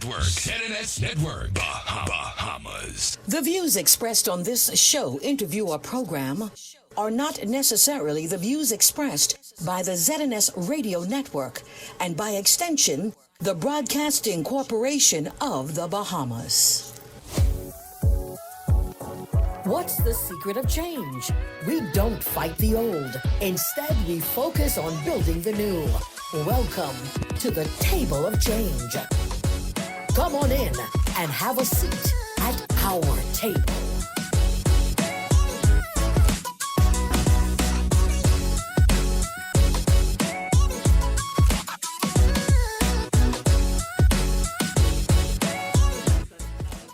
Network. ZNS Network. Bahamas. The views expressed on this show, interview, or program are not necessarily the views expressed by the ZNS Radio Network and, by extension, the Broadcasting Corporation of the Bahamas. What's the secret of change? We don't fight the old. Instead, we focus on building the new. Welcome to the Table of Change. Come on in and have a seat at our table.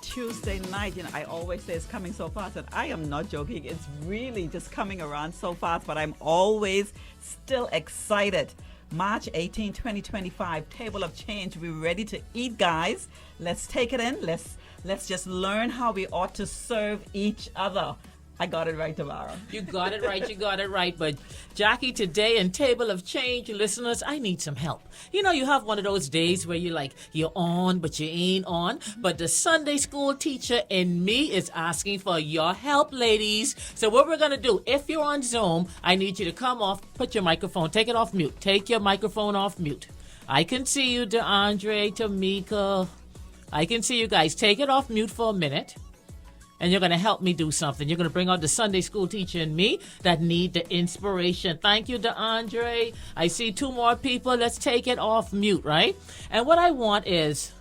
Tuesday night, I always say it's coming so fast, and I am not joking. It's really just coming around so fast, but I'm always still excited. March 18, 2025, Table of Change. We're ready to eat, guys. Let's take it in. Let's just learn how we ought to serve each other. I got it right, Tamara. You got it right. But Jackie, today in Table of Change, listeners, I need some help. You have one of those days where you're on, but you ain't on. But the Sunday school teacher in me is asking for your help, ladies. So what we're going to do, if you're on Zoom, I need you to come off, put your microphone, take it off mute. Take your microphone off mute. I can see you, DeAndre, Tamika. I can see you guys. Take it off mute for a minute. And you're going to help me do something. You're going to bring out the Sunday school teacher in me that need the inspiration. Thank you, DeAndre. I see two more people. Let's take it off mute, right? And what I want is,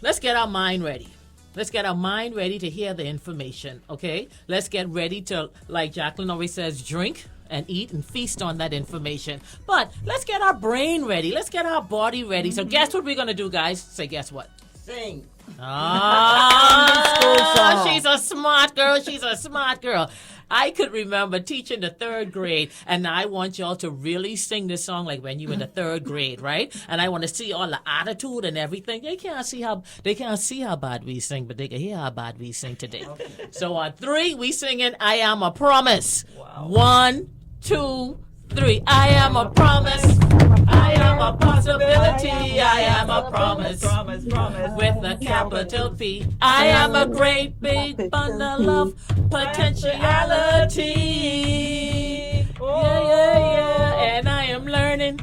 let's get our mind ready. Let's get our mind ready to hear the information, okay? Let's get ready to, like Jacqueline always says, drink and eat and feast on that information. But let's get our brain ready. Let's get our body ready. So guess what we're going to do, guys? Say, guess what? Sing. She's a smart girl. I could remember teaching the third grade, and I want y'all to really sing this song like when you were in the third grade, right? And I want to see all the attitude and everything. They can't see how bad we sing, but they can hear how bad we sing today. Okay. So on 3, we singing "I Am a Promise." Wow. 1, 2, 3. I am a promise. I am a possibility. I am a promise. With a capital P. I am a great big bundle of potentiality. Yeah. And I am learning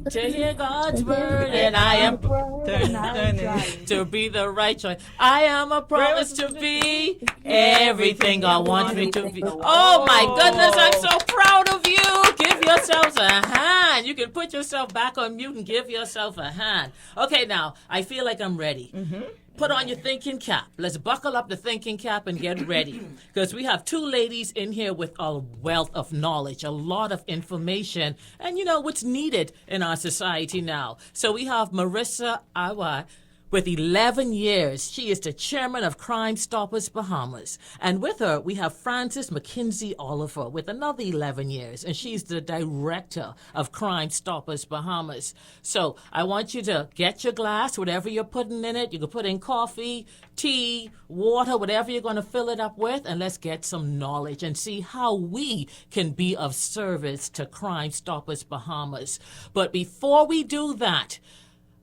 to hear God's word. And I am learning to be the right choice. I am a promise to be everything God wants me to be. Oh my goodness, I'm so proud of you. Give yourselves a hand. You can put yourself back on mute and give yourself a hand. Okay, now, I feel like I'm ready. Mm-hmm. Put on your thinking cap. Let's buckle up the thinking cap and get ready. Because we have 2 ladies in here with a wealth of knowledge, a lot of information, and what's needed in our society now. So we have Marissa Awa. With 11 years, she is the chairman of Crime Stoppers Bahamas. And with her, we have Frances McKinsey Oliver with another 11 years, and she's the director of Crime Stoppers Bahamas. So I want you to get your glass, whatever you're putting in it. You can put in coffee, tea, water, whatever you're going to fill it up with, and let's get some knowledge and see how we can be of service to Crime Stoppers Bahamas. But before we do that,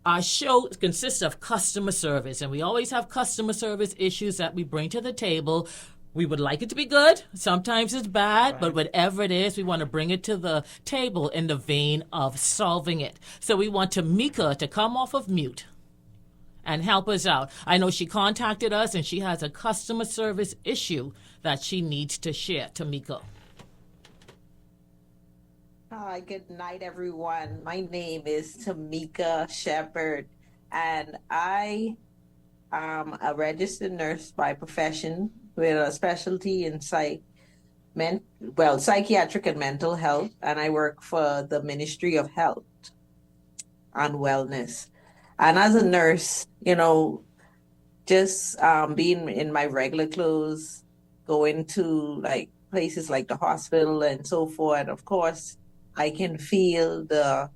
our show consists of customer service, and we always have customer service issues that we bring to the table. We would like it to be good. Sometimes it's bad, right. But whatever it is, we want to bring it to the table in the vein of solving it. So we want Tamika to come off of mute and help us out. I know she contacted us, and she has a customer service issue that she needs to share. Tamika. Hi, good night, everyone. My name is Tamika Shepherd, and I am a registered nurse by profession with a specialty in psychiatric and mental health, and I work for the Ministry of Health and Wellness. And as a nurse, just being in my regular clothes, going to places like the hospital and so forth, of course, I can feel the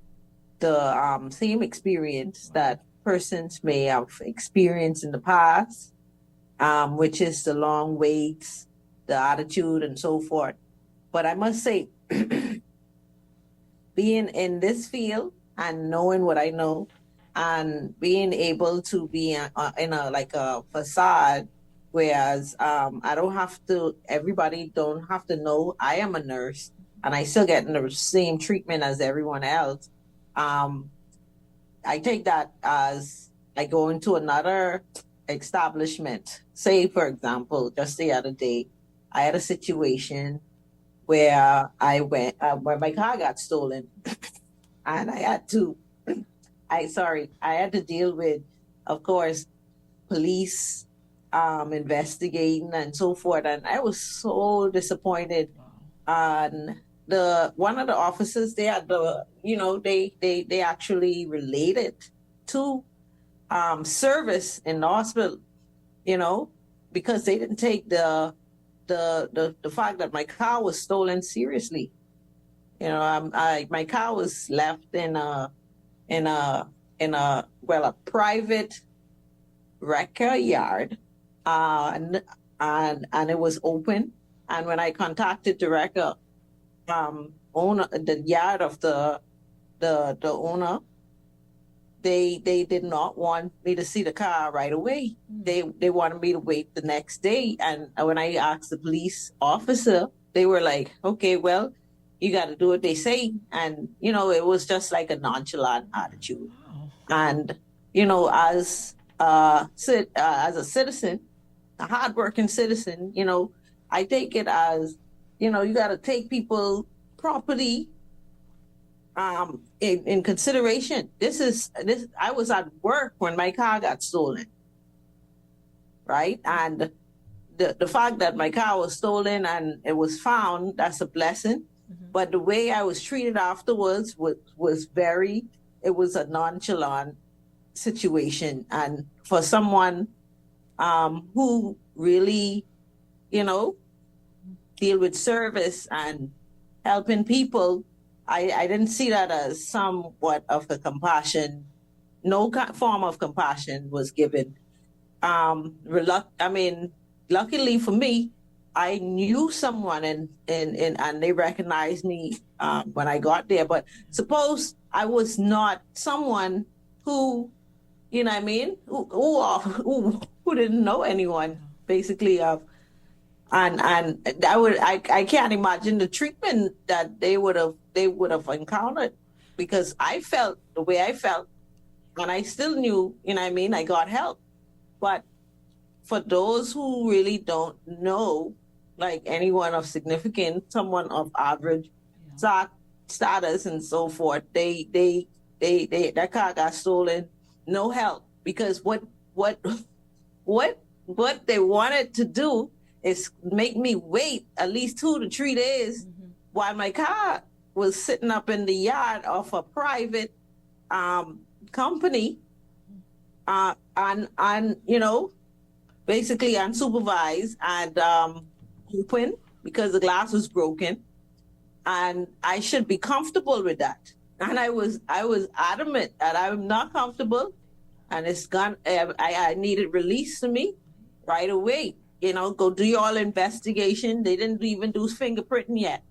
same experience that persons may have experienced in the past, which is the long waits, the attitude, and so forth. But I must say, being in this field and knowing what I know, and being able to be in a like a facade, whereas I don't have to. Everybody don't have to know I am a nurse, and I still get the same treatment as everyone else. Um, I take that as I go into another establishment. Say, for example, just the other day, I had a situation where I went where my car got stolen, and I had to. I had to deal with, of course, police investigating and so forth, and I was so disappointed. And the one of the officers, they had the, they actually related to service in the hospital, you know, because they didn't take the fact that my car was stolen seriously. My car was left in a a private wrecker yard, and it was open. And when I contacted the wrecker owner, the yard of the owner, they did not want me to see the car right away. They wanted me to wait the next day. And when I asked the police officer, they were like, okay, well, you got to do what they say. And, it was just like a nonchalant attitude. And, as a citizen, a hardworking citizen, I take it as, you got to take people property in consideration. I was at work when my car got stolen, right? And the fact that my car was stolen and it was found, that's a blessing. Mm-hmm. But the way I was treated afterwards was it was a nonchalant situation. And for someone who really, deal with service and helping people, I didn't see that as somewhat of a compassion. No form of compassion was given. Luckily for me, I knew someone and they recognized me when I got there. But suppose I was not someone who, who didn't know anyone, basically, and I can't imagine the treatment that they would have encountered, because I felt the way I felt, and I still knew, I got help. But for those who really don't know, like anyone of significance, someone of average status and so forth, they that car got stolen, no help, because what they wanted to do is make me wait at least 2 to 3 days while my car was sitting up in the yard of a private company, and basically unsupervised and open because the glass was broken, and I should be comfortable with that. And I was adamant that I'm not comfortable, and it's gone. I needed release to me right away. Go do your investigation. They didn't even do fingerprinting yet.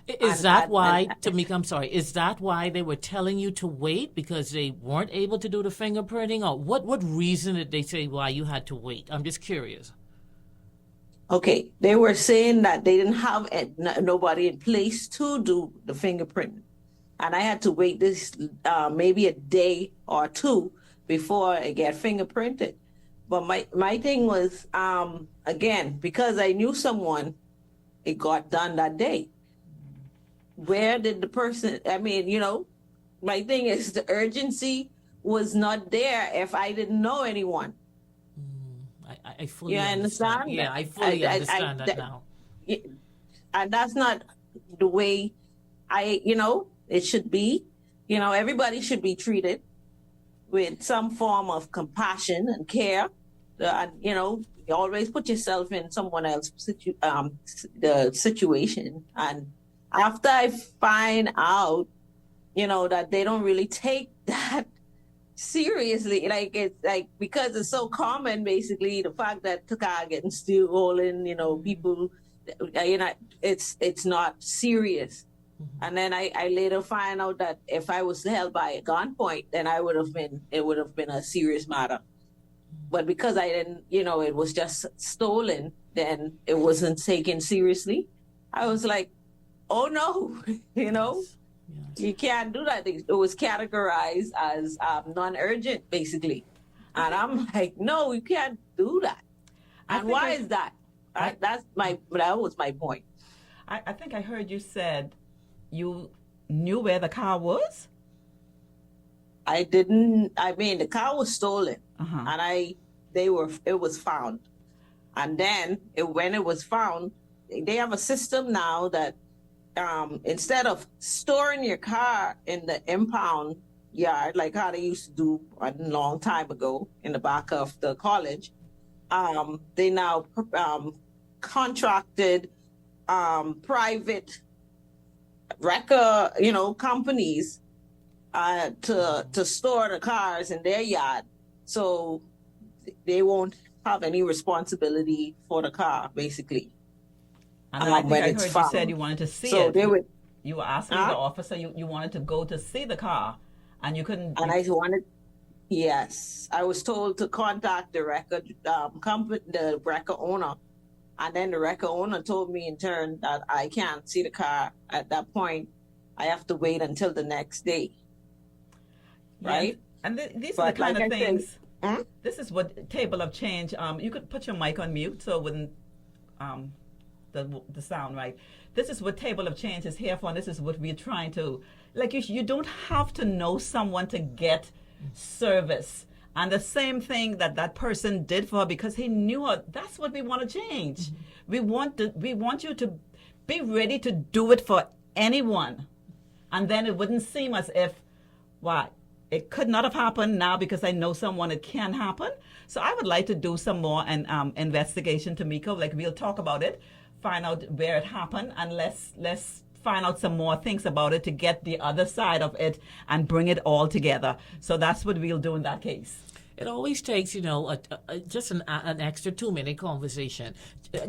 Is that why, Tamika, I'm sorry, is that why they were telling you to wait, because they weren't able to do the fingerprinting? Or what reason did they say why you had to wait? I'm just curious. Okay, they were saying that they didn't have nobody in place to do the fingerprinting. And I had to wait this maybe a day or two before I get fingerprinted. But my thing was, again, because I knew someone, it got done that day. Where did the person, my thing is the urgency was not there if I didn't know anyone. I fully understand. Yeah, I fully understand that now. And that's not the way it should be. Everybody should be treated with some form of compassion and care. You always put yourself in someone else's the situation. And after I find out, that they don't really take that seriously, because it's so common, basically, the fact that the car getting stolen, people, it's not serious. And then I later find out that if I was held by a gunpoint, then it would have been a serious matter. But because I didn't, it was just stolen, then it wasn't taken seriously. I was like, oh no, you can't do that. It was categorized as non-urgent, basically. And I'm like, no, you can't do that. And why is that? That was my point. I think I heard you said you knew where the car was? I didn't. I mean, the car was stolen, and it was found. And then when it was found, they have a system now that instead of storing your car in the impound yard, like how they used to do a long time ago in the back of the college, they now contracted private wrecker, companies to store the cars in their yard, so they won't have any responsibility for the car, basically. And I think I heard you said you wanted to see it. They would. You were asking the officer, you wanted to go to see the car, and you couldn't. And yes, I was told to contact the record company, the record owner. And then the record owner told me in turn that I can't see the car at that point. I have to wait until the next day. Yeah. Right? And these are the kind of things. This is what Table of Change. You could put your mic on mute so it wouldn't the sound, right? This is what Table of Change is here for, and this is what we're trying to, like, you don't have to know someone to get service. And the same thing that person did for her, because he knew her. That's what we want to change. We want you to be ready to do it for anyone, and then it wouldn't seem as if, it could not have happened now because I know someone it can happen. So I would like to do some more investigation, Tamika. Like, we'll talk about it, find out where it happened, and let's find out some more things about it to get the other side of it and bring it all together. So that's what we'll do in that case. It always takes, just an extra 2-minute conversation,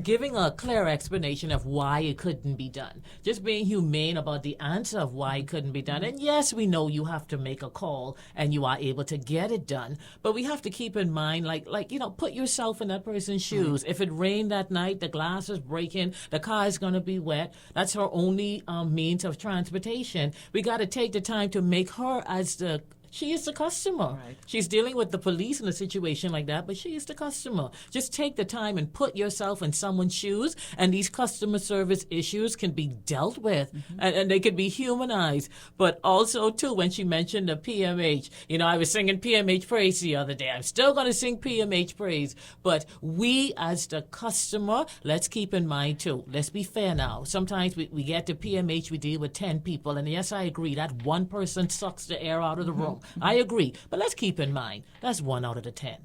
giving a clear explanation of why it couldn't be done, just being humane about the answer of why it couldn't be done. And yes, we know you have to make a call and you are able to get it done, but we have to keep in mind, put yourself in that person's shoes. If it rained that night, the glass is breaking, the car is going to be wet, that's her only means of transportation. We got to take the time to make her she is the customer. Right. She's dealing with the police in a situation like that, but she is the customer. Just take the time and put yourself in someone's shoes, and these customer service issues can be dealt with, and they can be humanized. But also, too, when she mentioned the PMH, I was singing PMH praise the other day. I'm still going to sing PMH praise, but we as the customer, let's keep in mind, too, let's be fair now. Sometimes we get to PMH, we deal with 10 people, and yes, I agree, that one person sucks the air out of the room. I agree. But let's keep in mind, that's 1 out of the 10.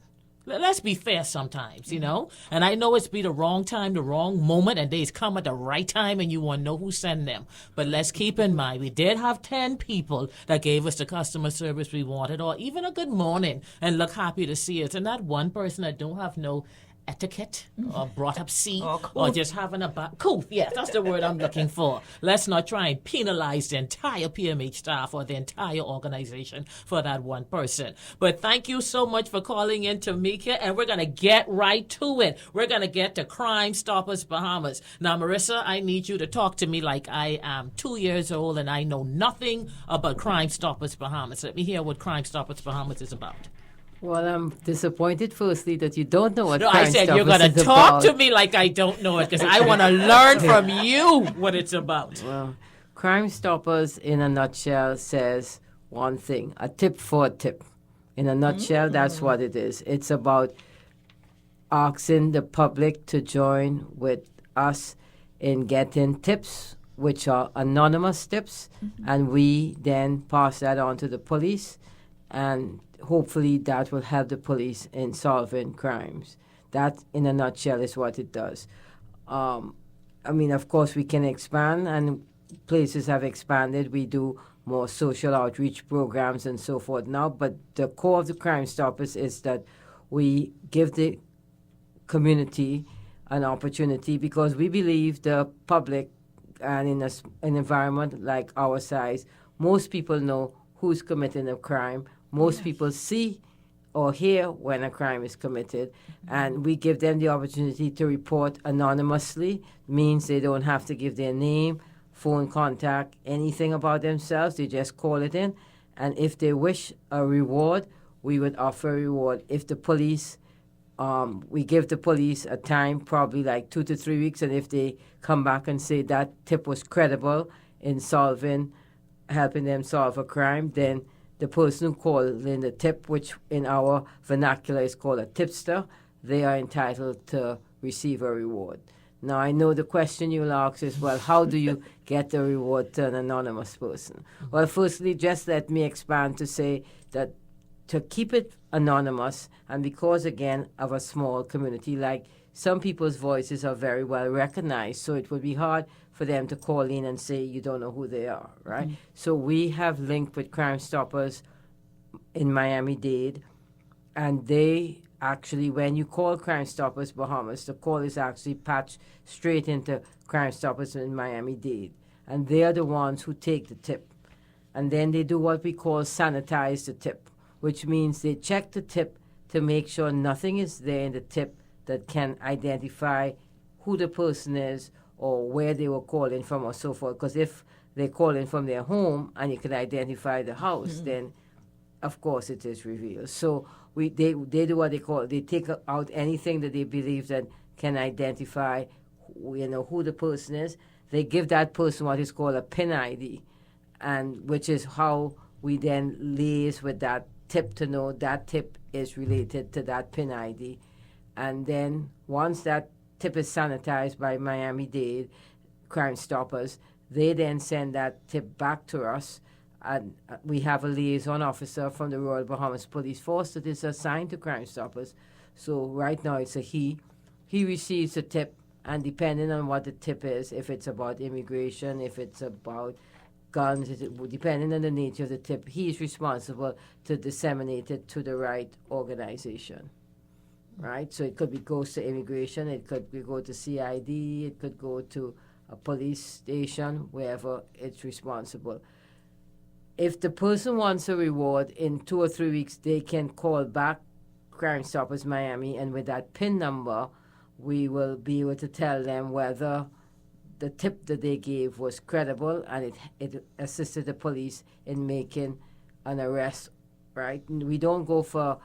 Let's be fair sometimes, And I know it's be the wrong time, the wrong moment, and they's come at the right time, and you want to know who sent them. But let's keep in mind, we did have 10 people that gave us the customer service we wanted, or even a good morning, and look happy to see us. And that one person that don't have no etiquette or brought up seat or just having a couth. Yes, that's the word I'm looking for. Let's not try and penalize the entire PMH staff or the entire organization for that one person. But thank you so much for calling in, Tamika, and we're going to get right to it. We're going to get to Crime Stoppers Bahamas. Now, Marissa, I need you to talk to me like I am 2 years old and I know nothing about Crime Stoppers Bahamas. Let me hear what Crime Stoppers Bahamas is about. Well, I'm disappointed, firstly, that you don't know what No, Crime I said Stoppers you're going to is talk about. to me like I don't know it, because I want to learn from you what it's about. Well, Crime Stoppers, in a nutshell, says one thing, a tip for a tip. In a nutshell, that's what it is. It's about asking the public to join with us in getting tips, which are anonymous tips, and we then pass that on to the police, and hopefully that will help the police in solving crimes. That, in a nutshell, is what it does. Of course, we can expand, and places have expanded. We do more social outreach programs and so forth now, but the core of the Crime Stoppers is that we give the community an opportunity, because we believe the public and in an environment like our size, most people know who's committing a crime. Most people see or hear when a crime is committed, and we give them the opportunity to report anonymously. Means they don't have to give their name, phone contact, anything about themselves. They just call it in, and if they wish a reward, we would offer a reward. If the police, we give the police a time, probably like 2 to 3 weeks, and if they come back and say that tip was credible in helping them solve a crime, then the person who called in the tip, which in our vernacular is called a tipster, they are entitled to receive a reward. Now, I know the question you'll ask is, well, how do you get the reward to an anonymous person? Well, firstly, just let me expand to say that to keep it anonymous, and because, again, of a small community, like some people's voices are very well recognized, so it would be hard for them to call in and say you don't know who they are, right? So we have linked with Crime Stoppers in Miami-Dade, and they actually, when you call Crime Stoppers Bahamas, the call is actually patched straight into Crime Stoppers in Miami-Dade, and they are the ones who take the tip. And then they do what we call sanitize the tip, which means they check the tip to make sure nothing is there in the tip that can identify who the person is or where they were calling from or so forth. Because if they call in from their home and you can identify the house, then of course it is revealed. So they do what they call, they take out anything that they believe that can identify who the person is. They give that person what is called a PIN ID, and which is how we then liaise with that tip to know that tip is related to that PIN ID. And then once that tip is sanitized by Miami-Dade Crime Stoppers, they then send that tip back to us, and we have a liaison officer from the Royal Bahamas Police Force that is assigned to Crime Stoppers. So right now it's a he. He receives a tip, and depending on what the tip is, if it's about immigration, if it's about guns, depending on the nature of the tip, he is responsible to disseminate it to the right organization. Right? So it could be goes to immigration, it could go to CID, it could go to a police station, wherever it's responsible. If the person wants a reward in 2 or 3 weeks, they can call back Crime Stoppers Miami, and with that PIN number, we will be able to tell them whether the tip that they gave was credible and it assisted the police in making an arrest, right? We don't go for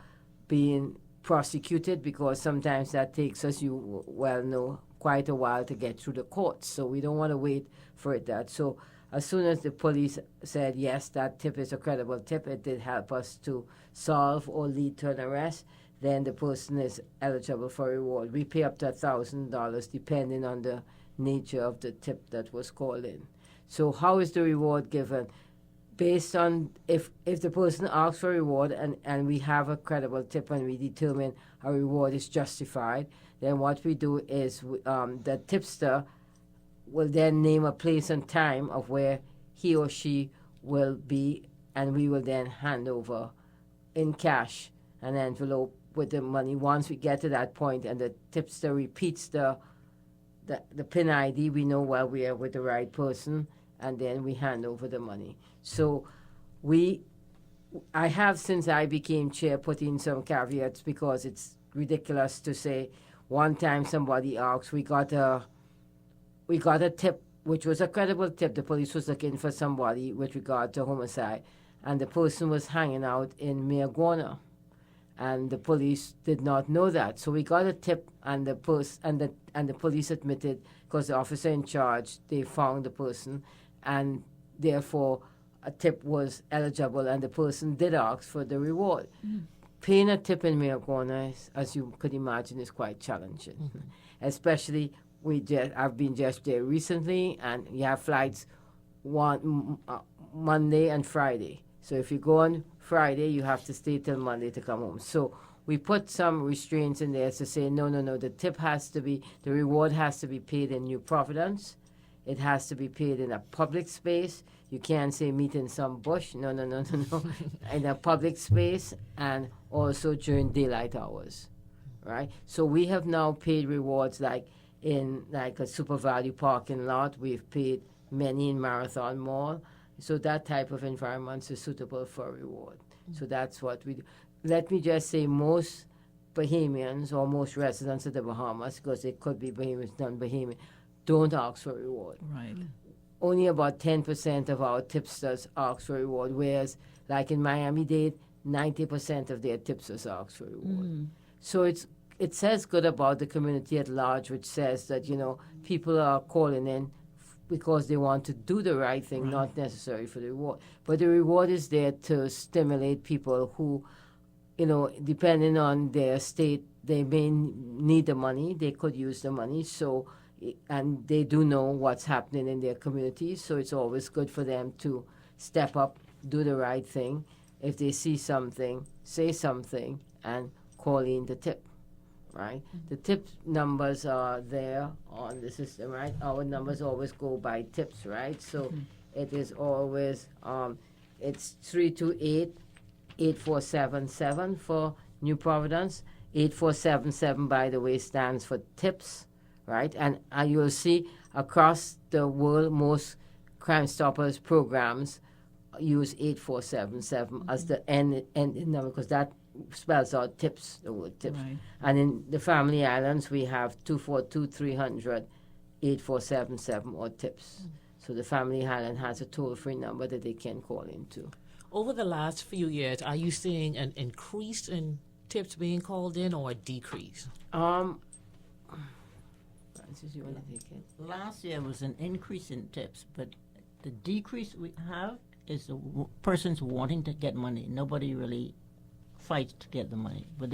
being prosecuted because sometimes that takes us, you well know, quite a while to get through the courts. So we don't want to wait for that. So as soon as the police said, yes, that tip is a credible tip, it did help us to solve or lead to an arrest, then the person is eligible for reward. We pay up to $1,000 depending on the nature of the tip that was called in. So how is the reward given? Based on if the person asks for a reward and we have a credible tip and we determine a reward is justified, then what we do is the tipster will then name a place and time of where he or she will be, and we will then hand over in cash an envelope with the money. Once we get to that point and the tipster repeats the PIN ID, we know while we are with the right person, and then we hand over the money. So I have, since I became chair, put in some caveats because it's ridiculous to say one time somebody asked, we got a tip, which was a credible tip. The police was looking for somebody with regard to homicide, and the person was hanging out in Miagwana, and the police did not know that. So we got a tip, and the police admitted, because the officer in charge, they found the person, and therefore a tip was eligible, and the person did ask for the reward. Paying a tip in Miagwana, as you could imagine, is quite challenging, especially. I've been just there recently, and you have flights Monday and Friday. So if you go on Friday, you have to stay till Monday to come home. So we put some restraints in there to say, no, the reward has to be paid in New Providence. It has to be paid in a public space. You can't say meet in some bush. No. In a public space, and also during daylight hours, right? So we have now paid rewards like in like a Super Value parking lot. We've paid many in Marathon Mall. So that type of environment is suitable for reward. So that's what we do. Let me just say most Bahamians or most residents of the Bahamas, because it could be Bahamians, non-Bahamian, don't ask for reward. Right. Only about 10% of our tipsters ask for reward, whereas like in Miami-Dade, 90% of their tipsters ask for reward. So it says good about the community at large, which says that, people are calling in because they want to do the right thing, not necessarily for the reward. But the reward is there to stimulate people who, depending on their state, they may need the money, they could use the money, and they do know what's happening in their communities, so it's always good for them to step up, do the right thing. If they see something, say something, and call in the tip, right? The tip numbers are there on the system, right? Our numbers always go by tips, right? So it is always, it's 328-8477 for New Providence. 8477, by the way, stands for tips, right? And you'll see across the world, most Crime Stoppers programs use 8477 as the end number, because that spells out tips, the word tips. Right. And in the Family Islands, we have 242-300-8477 or tips. So the Family Island has a toll-free number that they can call into. Over the last few years, are you seeing an increase in tips being called in or a decrease? Francis, you want to take it? Last year was an increase in tips, but the decrease we have is the persons wanting to get money. Nobody really fights to get the money, but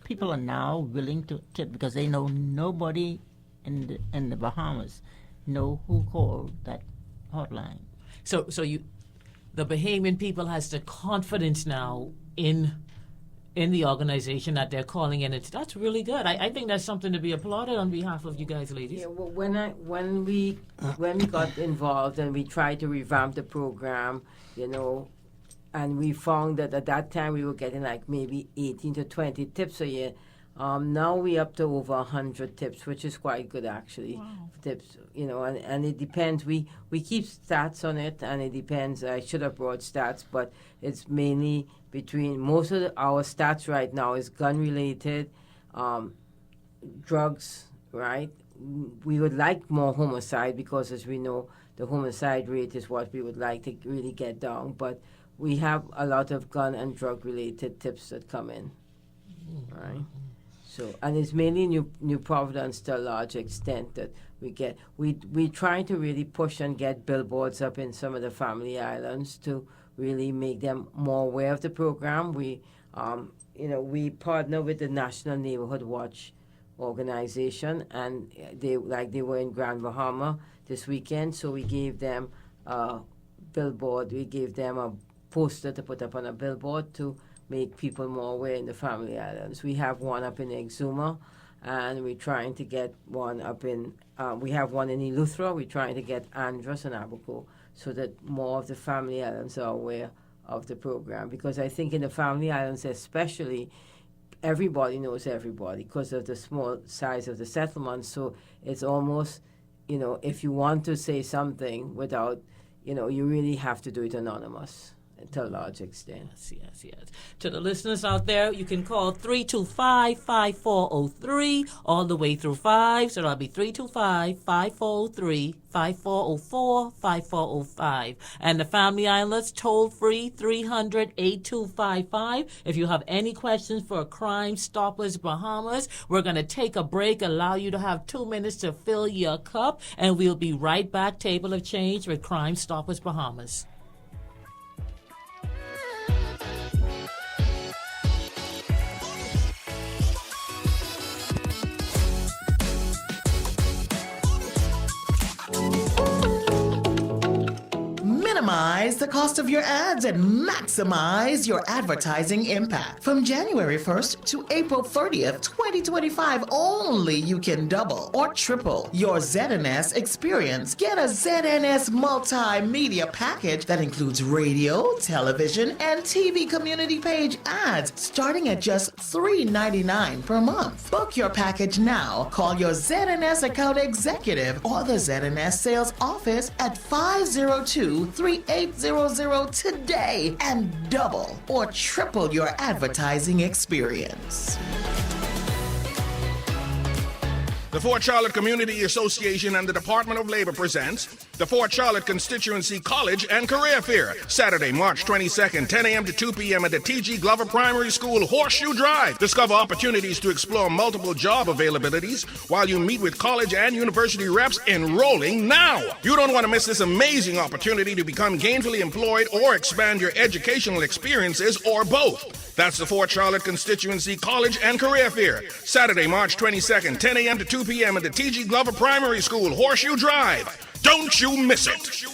people are now willing to tip because they know nobody in the Bahamas know who called that hotline. So the Bahamian people has the confidence now in the organization that they're calling in. That's really good. I think that's something to be applauded on behalf of you guys, ladies. Yeah, well, when we got involved and we tried to revamp the program, and we found that at that time we were getting like maybe 18 to 20 tips a year. Now we're up to over 100 tips, which is quite good actually. Wow. Tips, and it depends. We keep stats on it, and it depends. I should have brought stats, but it's mainly between most of our stats right now is gun related, drugs, right? We would like more homicide because, as we know, the homicide rate is what we would like to really get down. But we have a lot of gun and drug related tips that come in, right? So, and it's mainly New Providence to a large extent that we get. We try to really push and get billboards up in some of the Family Islands to really make them more aware of the program. We partner with the National Neighborhood Watch organization, and they were in Grand Bahama this weekend, so we gave them a billboard. We gave them a poster to put up on a billboard to make people more aware in the Family Islands. We have one up in Exuma, and we're trying to get one up in, we have one in Eleuthera. We're trying to get Andros and Abaco so that more of the Family Islands are aware of the program. Because I think in the Family Islands especially, everybody knows everybody because of the small size of the settlement. So it's almost, if you want to say something without, you really have to do it anonymous to a large extent. Yes. To the listeners out there, you can call 325-5403 all the way through 5. So that'll be 325-5403, 5404, 5405. And the Family Islands, toll free 300-8255. If you have any questions for Crime Stoppers Bahamas, we're going to take a break, allow you to have 2 minutes to fill your cup, and we'll be right back. Table of Change with Crime Stoppers Bahamas. Minimize minimize the cost of your ads and maximize your advertising impact. From January 1st to April 30th, 2025, only you can double or triple your ZNS experience. Get a ZNS multimedia package that includes radio, television, and TV community page ads starting at just $3.99 per month. Book your package now. Call your ZNS account executive or the ZNS sales office at 502-3800 today and double or triple your advertising experience. The Fort Charlotte Community Association and the Department of Labor presents the Fort Charlotte Constituency College and Career Fair, Saturday, March 22nd, 10 a.m. to 2 p.m. at the T.G. Glover Primary School, Horseshoe Drive. Discover opportunities to explore multiple job availabilities while you meet with college and university reps enrolling now. You don't want to miss this amazing opportunity to become gainfully employed or expand your educational experiences or both. That's the Fort Charlotte Constituency College and Career Fair, Saturday, March 22nd, 10 a.m. to 2 p.m. at the T.G. Glover Primary School, Horseshoe Drive. Don't you miss it.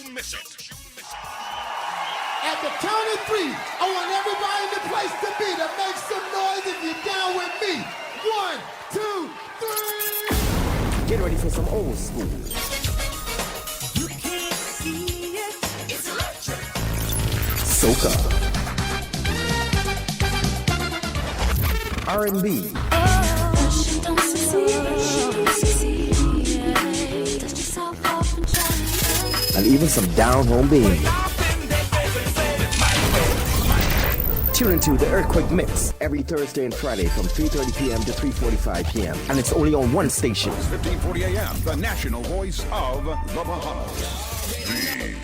At the count of three, I want everybody in the place to be to make some noise if you're down with me. 1, 2, 3. Get ready for some old school. You can't see it. It's electric. Soca. R&B. And even some down-home baby. Tune into the Earthquake Mix every Thursday and Friday from 3:30 p.m. to 3:45 p.m. And it's only on one station. 1540 a.m., the national voice of the Bahamas. The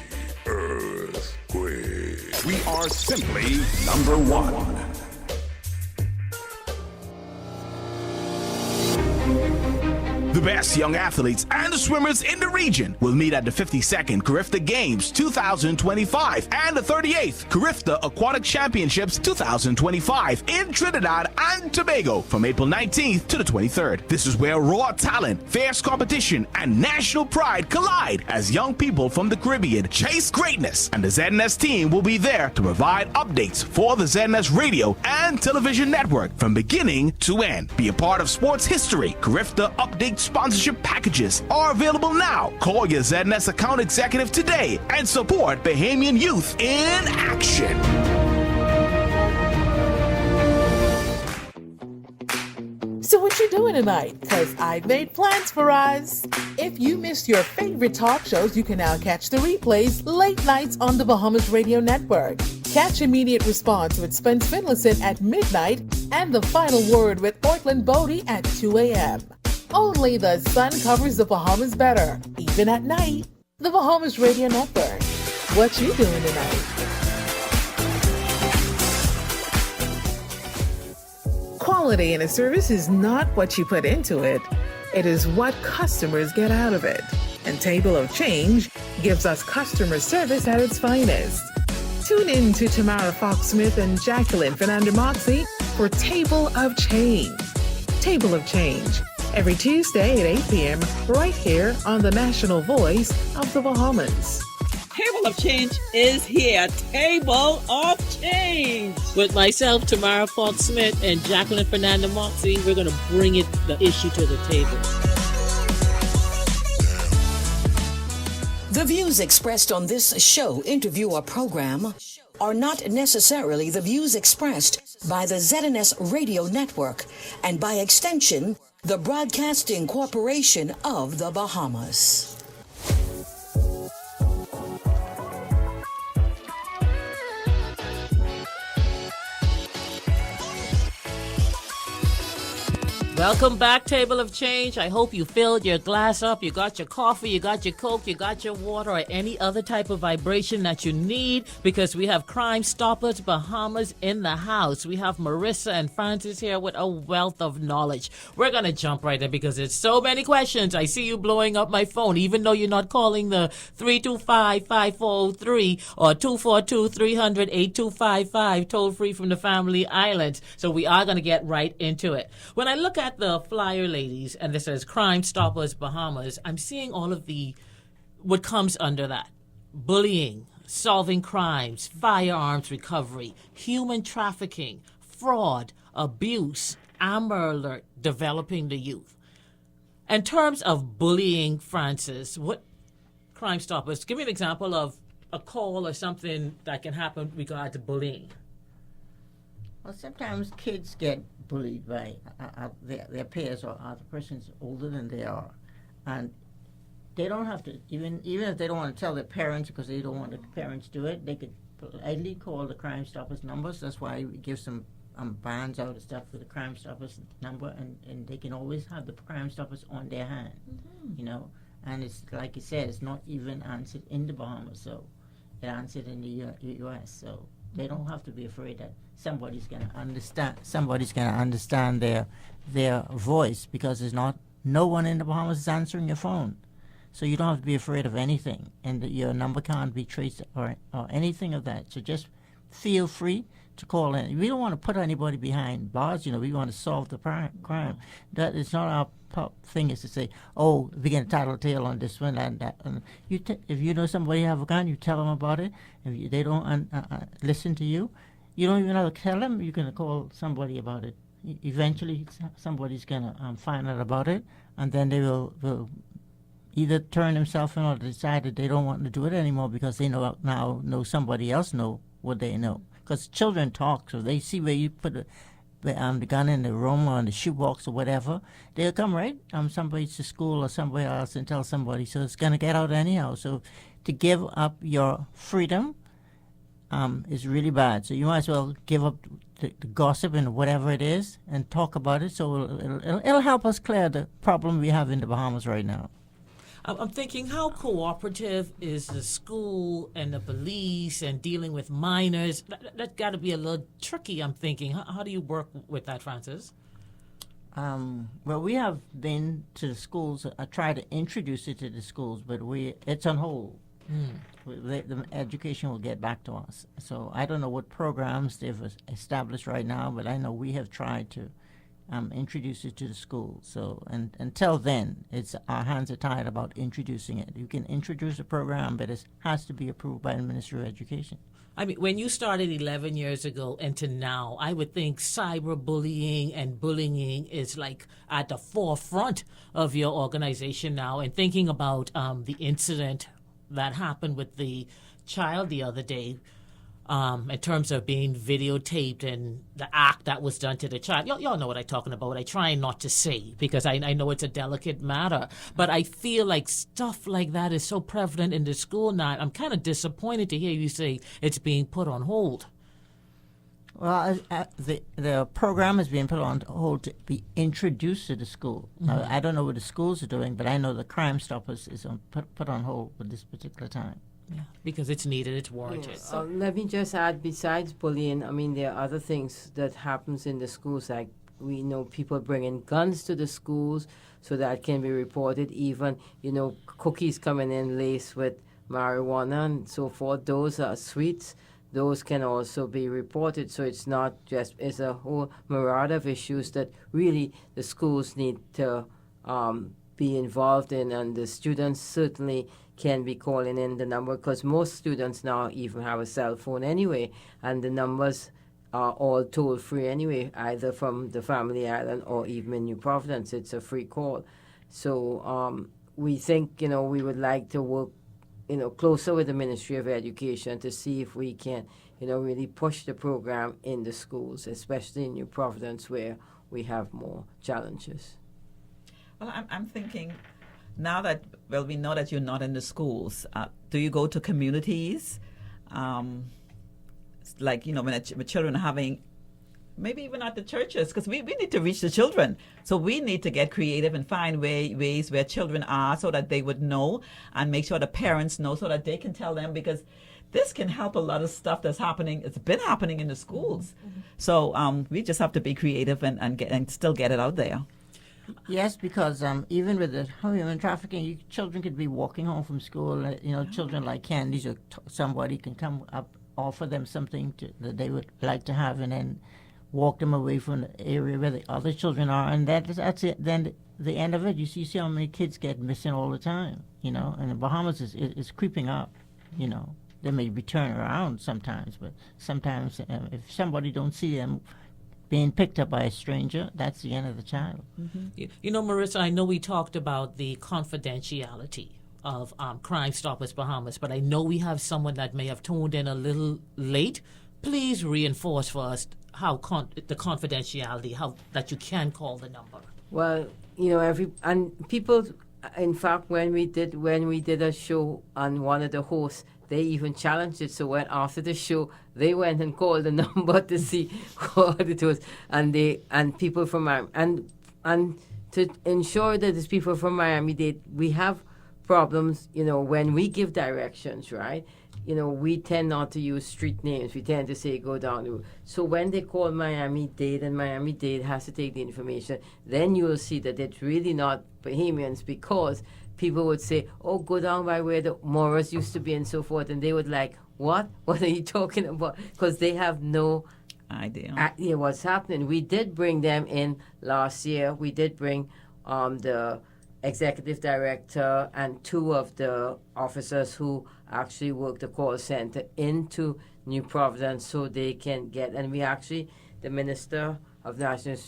Earthquake. We are simply number one. The best young athletes and swimmers in the region will meet at the 52nd Carifta Games 2025 and the 38th Carifta Aquatic Championships 2025 in Trinidad and Tobago from April 19th to the 23rd. This is where raw talent, fierce competition, and national pride collide as young people from the Caribbean chase greatness, and the ZNS team will be there to provide updates for the ZNS radio and television network from beginning to end. Be a part of sports history. Carifta Update sponsorship packages are available now. Call your ZNS account executive today and support Bahamian youth in action. So what you doing tonight? Because I've made plans for us. If you missed your favorite talk shows, you can now catch the replays late nights on the Bahamas Radio Network. Catch Immediate Response with Spence Finlayson at midnight and The Final Word with Ortland Bodie at 2 a.m. Only the sun covers the Bahamas better, even at night. The Bahamas Radio Network. What you doing tonight? Quality in a service is not what you put into it. It is what customers get out of it. And Table of Change gives us customer service at its finest. Tune in to Tamara Fox-Smith and Jacqueline Fernando-Moxie for Table of Change. Table of Change. Every Tuesday at 8 p.m. right here on the national voice of the Bahamas. Table of Change is here. Table of Change. With myself, Tamara Fox-Smith, and Jacqueline Fernando-Moxie, we're going to bring the issue to the table. The views expressed on this show, interview, or program are not necessarily the views expressed by the ZNS Radio Network and by extension, the Broadcasting Corporation of the Bahamas. Welcome back, Table of Change. I hope you filled your glass up. You got your coffee, you got your Coke, you got your water, or any other type of vibration that you need, because we have Crime Stoppers Bahamas in the house. We have Marissa and Francis here with a wealth of knowledge. We're going to jump right in because there's so many questions. I see you blowing up my phone, even though you're not calling the 325-5403 or 242-300-8255, toll free from the Family Islands. So we are going to get right into it. When I look at the flyer, ladies, and this says Crime Stoppers Bahamas, I'm seeing all of what comes under that. Bullying, solving crimes, firearms recovery, human trafficking, fraud, abuse, Amber Alert, developing the youth. In terms of bullying, Francis, what Crime Stoppers, give me an example of a call or something that can happen with regard to bullying. Well, sometimes kids get bullied by their peers or other persons older than they are, and they don't have to, even if they don't want to tell their parents because they don't want the parents to do it, they could politely call the Crime Stoppers numbers. That's why we give some bands out and stuff with the Crime Stoppers number, and they can always have the Crime Stoppers on their hand, you know. And it's like you said, it's not even answered in the Bahamas, so it answered in the U.S. So they don't have to be afraid that somebody's gonna understand their voice, because there's no one in the Bahamas is answering your phone. So you don't have to be afraid of anything, and your number can't be traced or anything of that. So just feel free to call in. We don't want to put anybody behind bars, you know. We want to solve the crime. That is not our thing, is to say, oh, we're going to tattletale on this one and that. And if you know somebody have a gun, you tell them about it. If they don't listen to you, you don't even have to tell them. You're going to call somebody about it. Eventually, somebody's going to find out about it, and then they will either turn themselves in or decide that they don't want to do it anymore because they know somebody else know what they know. Because children talk, so they see where you put the gun in the room or in the shoebox or whatever, they'll come right somebody to school or somewhere else and tell somebody. So it's going to get out anyhow. So to give up your freedom is really bad. So you might as well give up the gossip and whatever it is and talk about it. So it'll help us clear the problem we have in the Bahamas right now. I'm thinking, how cooperative is the school and the police and dealing with minors? That's got to be a little tricky, I'm thinking. How do you work with that, Francis? Well, we have been to the schools. I try to introduce it to the schools, but it's on hold. The education will get back to us. So I don't know what programs they've established right now, but I know we have tried to introduce it to the school. So and until then, our hands are tied about introducing it. You can introduce a program, but it has to be approved by the Ministry of Education. I mean, when you started 11 years ago and to now, I would think cyberbullying and bullying is like at the forefront of your organization now. And thinking about the incident that happened with the child the other day, in terms of being videotaped and the act that was done to the child. Y'all know what I'm talking about. I try not to say because I know it's a delicate matter. But I feel like stuff like that is so prevalent in the school now. I'm kind of disappointed to hear you say it's being put on hold. Well, the program is being put on hold to be introduced to the school. Mm-hmm. I don't know what the schools are doing, but I know the Crime Stoppers is put on hold for this particular time. Yeah, because it's needed, it's warranted. Yeah. Let me just add, besides bullying, I mean, there are other things that happens in the schools, like we know people bringing guns to the schools, so that can be reported. Even, cookies coming in laced with marijuana and so forth. Those are sweets. Those can also be reported. So it's not just, it's a whole myriad of issues that really the schools need to be involved in, and the students certainly can be calling in the number, because most students now even have a cell phone anyway, and the numbers are all toll-free anyway, either from the Family Island or even in New Providence. It's a free call. So we think, we would like to work, closer with the Ministry of Education to see if we can, really push the program in the schools, especially in New Providence where we have more challenges. Well, I'm thinking, now that, we know that you're not in the schools, do you go to communities? Like, when children are having, maybe even at the churches, because we need to reach the children. So we need to get creative and find ways where children are so that they would know, and make sure the parents know so that they can tell them, because this can help a lot of stuff that's happening. It's been happening in the schools. Mm-hmm. So we just have to be creative and still get it out there. Yes, because even with the human trafficking, children could be walking home from school. Children like candies, or somebody can come up, offer them something that they would like to have, and then walk them away from the area where the other children are, and that's it. Then the end of it, you see how many kids get missing all the time. And the Bahamas is creeping up. they may be turned around sometimes, but sometimes if somebody don't see them being picked up by a stranger, that's the end of the child. You know, Marissa, I know we talked about the confidentiality of Crime Stoppers Bahamas, but I know we have someone that may have tuned in a little late. Please reinforce for us how the confidentiality, how that you can call the number. Well, you know, people. In fact, when we did a show on one of the hosts, they even challenged it. So when after the show, they went and called the number to see what it was, and people from Miami, and to ensure that it's people from Miami-Dade, we have problems. You know, when we give directions, right? You know, we tend not to use street names. We tend to say go down the road. So when they call Miami-Dade and Miami-Dade has to take the information, then you will see that it's really not Bahamians, because people would say, oh, go down by where the Moras used to be and so forth. And they would like, what? What are you talking about? Because they have no idea what's happening. We did bring them in last year. We did bring the executive director and two of the officers who actually work the call center into New Providence so they can get, and we actually, the Minister of National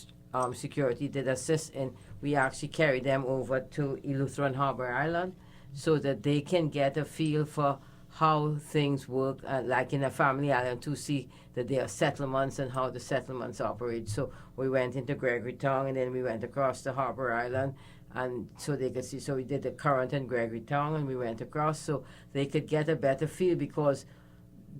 Security did assist in, we actually carried them over to Eleuthera and Harbor Island so that they can get a feel for how things work, like in a family island, to see that there are settlements and how the settlements operate. So we went into Gregorytown and then we went across to Harbor Island, and so they could see. So we did the Current and Gregorytown, and we went across so they could get a better feel, because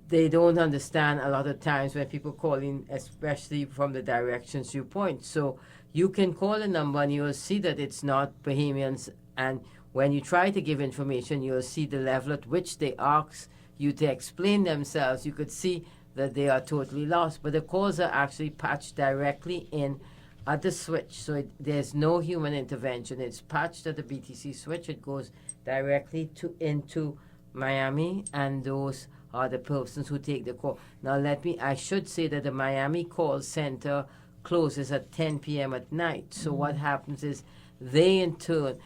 they don't understand a lot of times when people call in, especially from the directions you point. So you can call a number and you will see that it's not Bahamians, and when you try to give information, you'll see the level at which they ask you to explain themselves. You could see that they are totally lost, but the calls are actually patched directly in at the switch, so there's no human intervention. It's patched at the BTC switch. It goes directly into Miami, and those are the persons who take the call. Now I should say that the Miami call center closes at 10 p.m. at night. So what happens is they in turn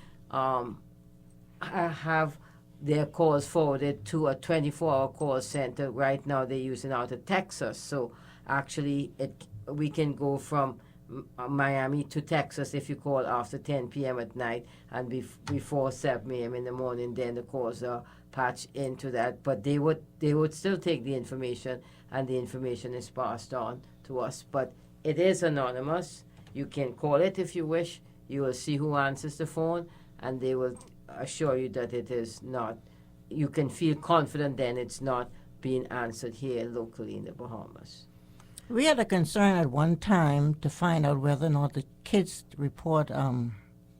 have their calls forwarded to a 24-hour call center. Right now they're using out of Texas. So actually we can go from Miami to Texas if you call after 10 p.m. at night, and before 7 a.m. in the morning, then the calls are patched into that. But they would still take the information, and the information is passed on to us. But it is anonymous. You can call it if you wish. You will see who answers the phone, and they will assure you that it is not. You can feel confident then it's not being answered here locally in the Bahamas. We had a concern at one time to find out whether or not the kids report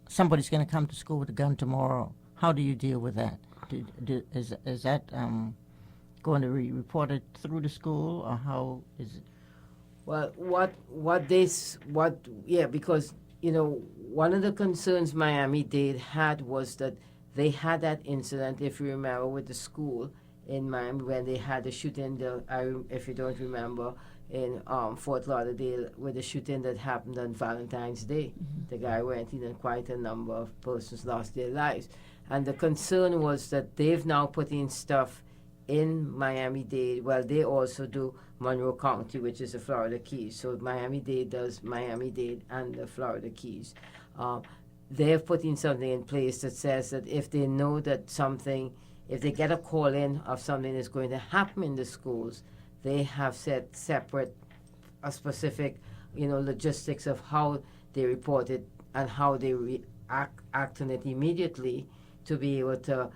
somebody's going to come to school with a gun tomorrow. How do you deal with that? Is that going to be reported through the school, or how is it? Well, because you know, one of the concerns Miami-Dade had was that they had that incident, if you remember, with the school in Miami when they had the shooting. If you don't remember, in Fort Lauderdale, with the shooting that happened on Valentine's Day. The guy went in and quite a number of persons lost their lives. And the concern was that they've now put in stuff in Miami-Dade. Well, they also do Monroe County, which is the Florida Keys. So Miami-Dade does Miami-Dade and the Florida Keys. They have put in something in place that says that if they know that if they get a call in of something that's going to happen in the schools, they have set separate, specific, logistics of how they report it and how they act on it immediately to be able to,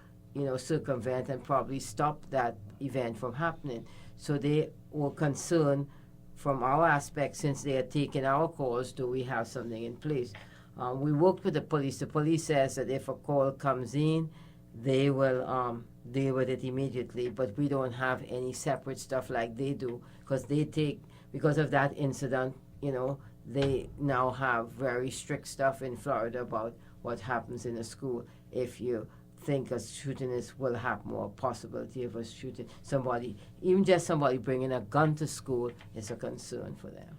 circumvent and probably stop that event from happening. So they were concerned from our aspect, since they are taking our calls, do we have something in place? We worked with the police. The police says that if a call comes in, they will deal with it immediately, but we don't have any separate stuff like they do, because of that incident, they now have very strict stuff in Florida about what happens in a school if you think a shooting will happen, or a possibility of a shooting. Even just somebody bringing a gun to school is a concern for them.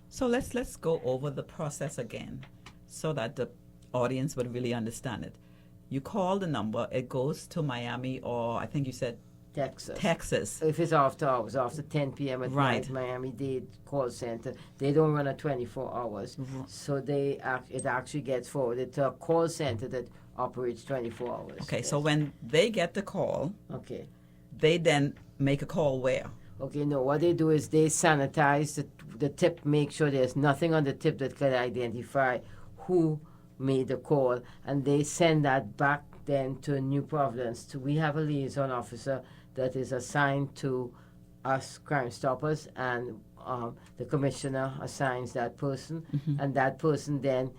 So let's go over the process again so that the audience would really understand it. You call the number, it goes to Miami, or I think you said Texas. If it's after hours, after 10 p.m. at Right. night, Miami-Dade call center, they don't run a 24 hours. So it actually gets forwarded to a call center that operates 24 hours. Okay, so when they get the call, okay, they then make a call where? Okay, no, what they do is they sanitize the tip, make sure there's nothing on the tip that can identify who made the call, and they send that back then to New Providence. We have a liaison officer that is assigned to us Crime Stoppers, and the commissioner assigns that person, and that person then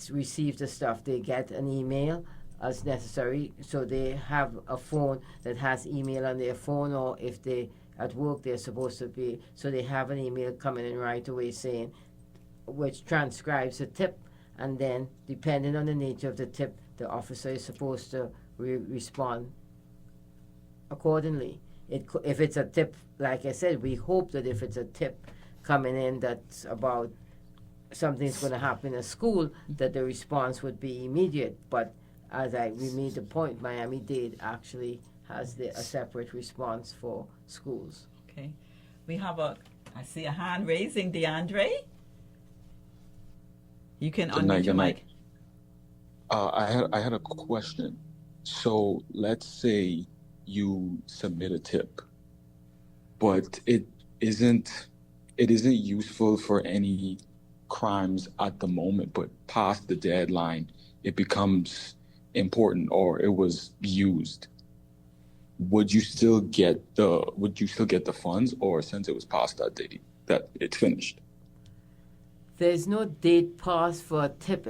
receives the stuff. They get an email as necessary, so they have a phone that has email on their phone, or if they at work they're supposed to be, so they have an email coming in right away saying, which transcribes the tip, and then depending on the nature of the tip, the officer is supposed to respond accordingly. If it's a tip, like I said, we hope that if it's a tip coming in that's about something's going to happen in a school, that the response would be immediate. But as we made the point, Miami-Dade actually has a separate response for schools. Okay. We have I see a hand raising, DeAndre. You can unmute your mic. I had a question. So let's say you submit a tip, but it isn't useful for any crimes at the moment, but past the deadline, it becomes important, or it was used. Would you still get the funds, or since it was past that date that it's finished? There's no date passed for a tip.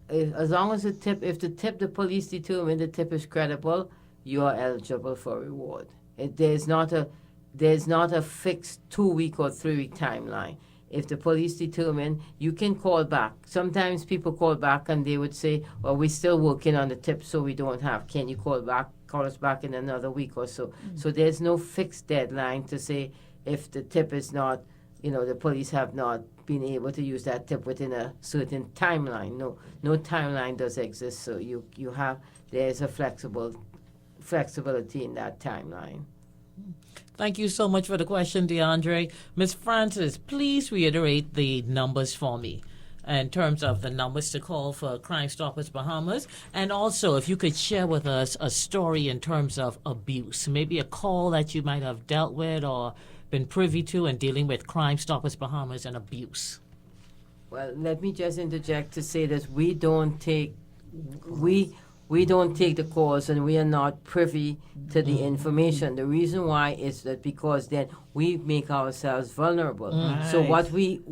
As long as if the police determine the tip is credible, you are eligible for reward. There's not a fixed 2-week or 3-week timeline. If the police determine, you can call back. Sometimes people call back and they would say, well, we're still working on the tip, so we don't have. Can you call us back in another week or so? So there's no fixed deadline to say if the tip is not, the police have not been able to use that tip within a certain timeline. No timeline does exist, so there's a flexibility in that timeline. Thank you so much for the question, DeAndre. Ms. Francis, please reiterate the numbers for me in terms of the numbers to call for Crime Stoppers Bahamas. And also, if you could share with us a story in terms of abuse, maybe a call that you might have dealt with or been privy to in dealing with Crime Stoppers Bahamas and abuse. Well, let me just interject to say that we don't take the calls, and we are not privy to the information. The reason why is that because then we make ourselves vulnerable. So what we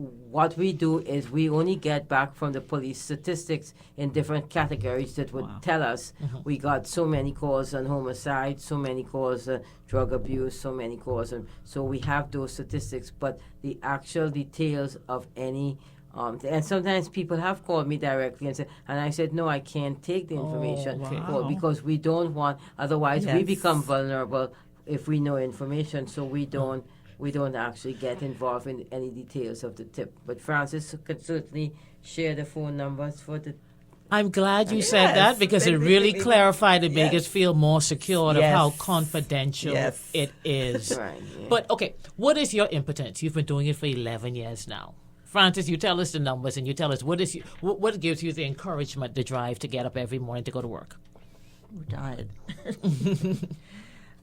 do is we only get back from the police statistics in different categories that would tell us we got so many calls on homicide, so many calls on drug abuse, so many calls on. So we have those statistics, but the actual details of any. And sometimes people have called me directly and I said, no, I can't take the information because we don't want, otherwise we become vulnerable if we know information, so we don't actually get involved in any details of the tip. But Francis could certainly share the phone numbers for the. I'm glad you said that because it really clarified and made us feel more secure of how confidential it is. Right, But okay, what is your impotence? You've been doing it for 11 years now. Francis, you tell us the numbers and you tell us what gives you the encouragement, the drive to get up every morning to go to work. We're tired.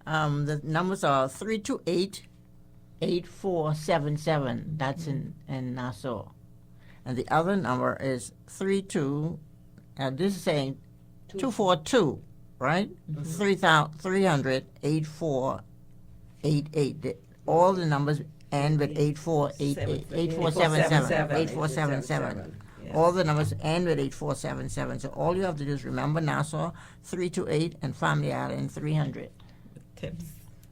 The numbers are 328-8477. That's in Nassau. And the other number is 242, right? 300-8488. All the numbers end with 8477. All the numbers end with 8477. So all you have to do is remember Nassau 328 and Family Island 300. Tips.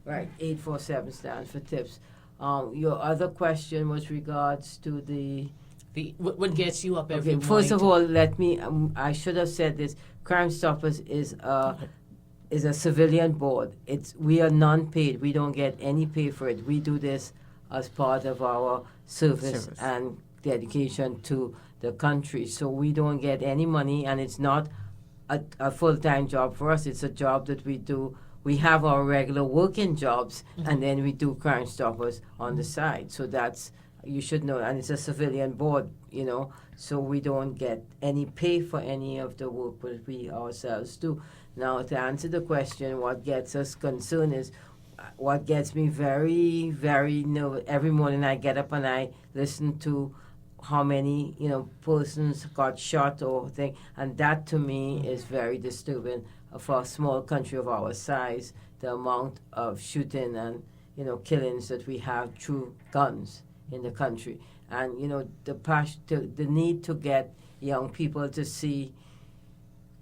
Right, 847 stands for tips. Your other question was regards to the what gets you up every morning. First of all, let me. I should have said this. Crime Stoppers is a civilian board. We are non-paid. We don't get any pay for it. We do this as part of our service and dedication to the country. So we don't get any money, and it's not a full-time job for us. It's a job that we do we have our regular working jobs, and then we do Crime Stoppers on the side. So that's, you should know, and it's a civilian board, so we don't get any pay for any of the work that we ourselves do. Now, to answer the question, what gets us concerned is, what gets me very, very nervous. Every morning I get up and I listen to how many, persons got shot or thing, and that to me is very disturbing for a small country of our size, the amount of shooting and, killings that we have through guns in the country. And, the need to get young people to see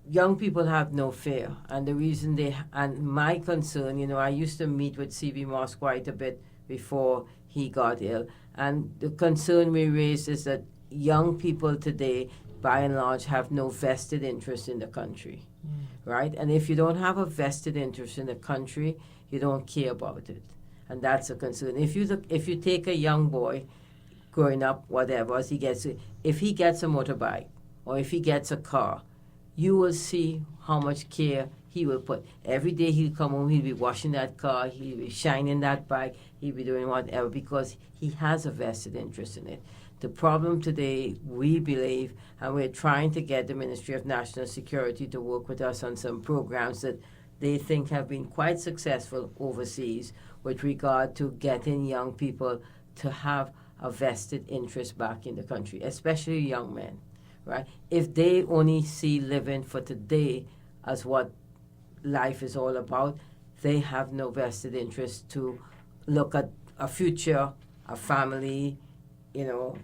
young people have no fear, and the reason and my concern, I used to meet with C.B. Moss quite a bit before he got ill, and the concern we raised is that young people today, by and large, have no vested interest in the country, right? And if you don't have a vested interest in the country, you don't care about it, and that's a concern. If you take a young boy growing up, whatever, if he gets a motorbike or if he gets a car, you will see how much care he will put. Every day he'll come home, he'll be washing that car, he'll be shining that bike, he'll be doing whatever because he has a vested interest in it. The problem today, we believe, and we're trying to get the Ministry of National Security to work with us on some programs that they think have been quite successful overseas with regard to getting young people to have a vested interest back in the country, especially young men. Right? If they only see living for today as what life is all about, they have no vested interest to look at a future, a family, having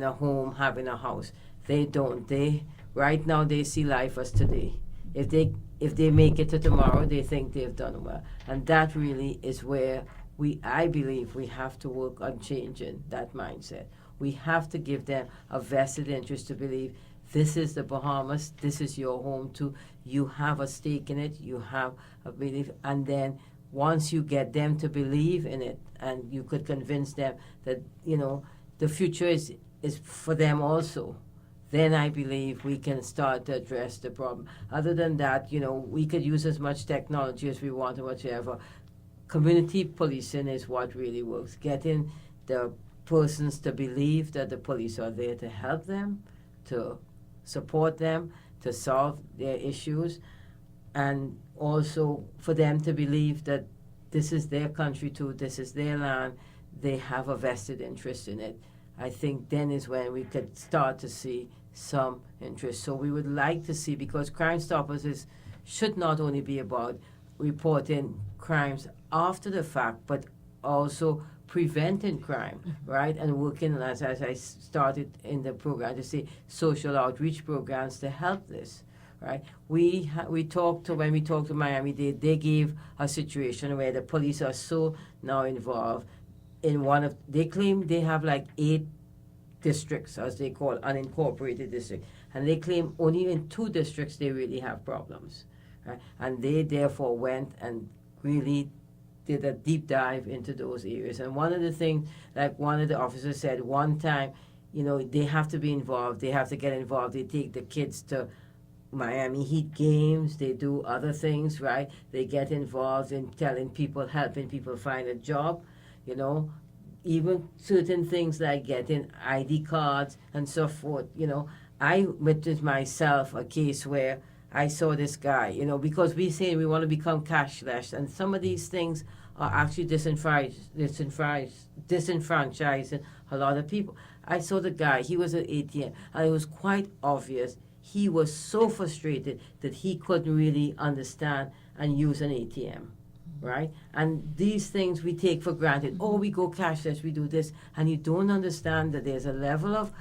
a home, having a house. They don't. Right now they see life as today. If they make it to tomorrow, they think they've done well, and that really is where I believe we have to work on changing that mindset. We have to give them a vested interest to believe this is the Bahamas, this is your home too. You have a stake in it, you have a belief, and then once you get them to believe in it, and you could convince them that the future is for them also, then I believe we can start to address the problem. Other than that, we could use as much technology as we want or whatever. Community policing is what really works. Getting the persons to believe that the police are there to help them, to support them, to solve their issues, and also for them to believe that this is their country too, this is their land, they have a vested interest in it. I think then is when we could start to see some interest. So we would like to see, because Crime Stoppers should not only be about reporting crimes after the fact, but also preventing crime, right? And working, as I started in the program, to say social outreach programs to help this, right? When we talked to Miami, they gave a situation where the police are so now involved in they claim they have like 8 districts, as they call unincorporated districts, and they claim only in 2 districts they really have problems, right? And they therefore went and really did a deep dive into those areas. And one of the things, like one of the officers said one time, they have to be involved, they have to get involved. They take the kids to Miami Heat games, they do other things, right? They get involved in helping people find a job, even certain things like getting ID cards and so forth. I witnessed myself a case where I saw this guy, because we say we want to become cashless, and some of these things are actually disenfranchising a lot of people. I saw the guy, he was at ATM, and it was quite obvious he was so frustrated that he couldn't really understand and use an ATM, right? And these things we take for granted. Oh, we go cashless, we do this, and you don't understand that there's a level of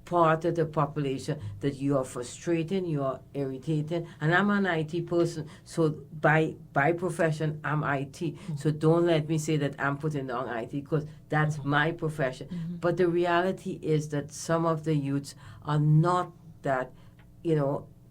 part of the population that you are frustrating, you are irritating. And I'm an IT person, so by profession, I'm IT. So don't let me say that I'm putting down IT, because that's my profession. But the reality is that some of the youths are not that,